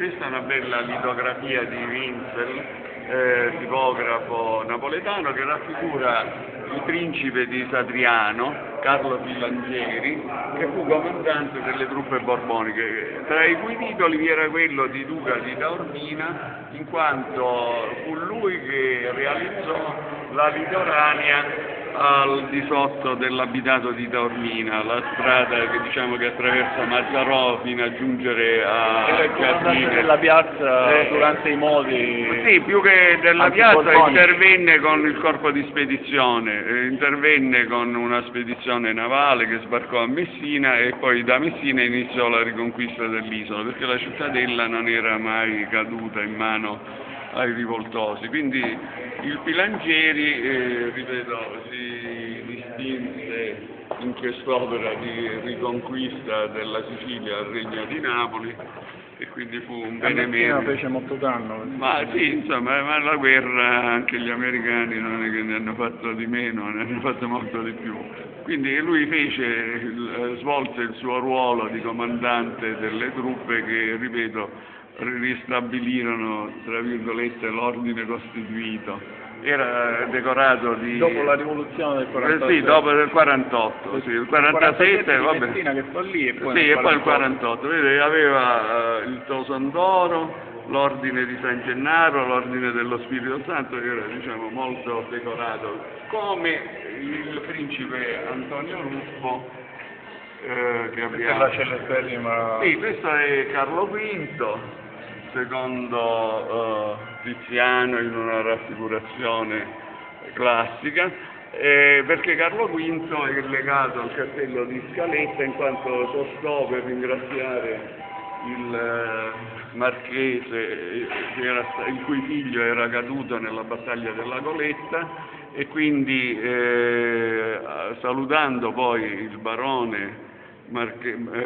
Questa è una bella litografia di Winzel, tipografo napoletano, che raffigura il principe di Satriano, Carlo Filangieri, che fu comandante delle truppe borboniche, tra i cui titoli vi era quello di duca di Taormina, in quanto fu lui che realizzò la litoranea al di sotto dell'abitato di Taormina, la strada che diciamo che attraversa Mazzarò fino a giungere a Catine. Della piazza durante i modi. Sì, più che della piazza intervenne con il corpo di spedizione, intervenne con una spedizione navale che sbarcò a Messina e poi da Messina iniziò la riconquista dell'isola, perché la cittadella non era mai caduta in mano ai rivoltosi. Quindi il Filangieri, ripeto, si distinse in quest'opera di riconquista della Sicilia al Regno di Napoli e quindi fu un benemerito. Fece molto danno. Ma sì, insomma, ma la guerra anche gli americani non è che ne hanno fatto di meno, ne hanno fatto molto di più. Quindi lui svolse il suo ruolo di comandante delle truppe che, ripeto, ristabilirono, tra virgolette, l'ordine costituito. Era decorato di... Dopo la rivoluzione del 47. Sì, dopo del 48, sì, il 47, vabbè. Messina che fa lì e poi sì, e poi il 48, vede, aveva il Toson d'Oro, l'ordine di San Gennaro, l'ordine dello Spirito Santo, che era, diciamo, molto decorato, come il principe Antonio Ruffo, che abbiamo... La celeberrima... Sì, questo è Carlo V, secondo Tiziano in una raffigurazione classica, perché Carlo V è legato al castello di Scaletta in quanto tostò per ringraziare il marchese il cui figlio era caduto nella battaglia della Goletta, e quindi salutando poi il barone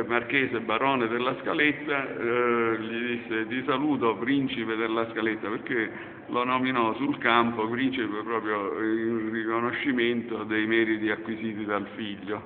marchese barone della Scaletta, gli disse: ti saluto principe della Scaletta, perché lo nominò sul campo principe proprio in riconoscimento dei meriti acquisiti dal figlio.